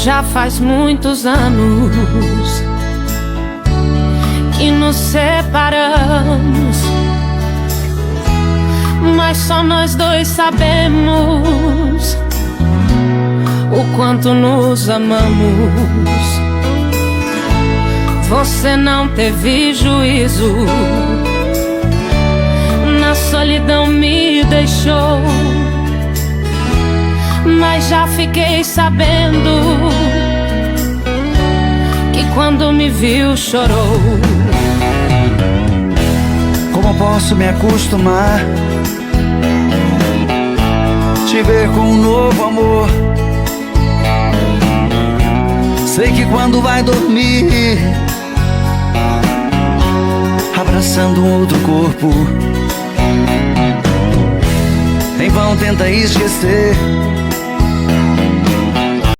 Já faz muitos anos que nos separamos, mas só nós dois sabemos o quanto nos amamos. Você não teve juízo, na solidão me deixou, mas já fiquei sabendo que quando me viu chorou. Como posso me acostumar, te ver com um novo amor? Sei que quando vai dormir, abraçando um outro corpo, em vão tenta esquecer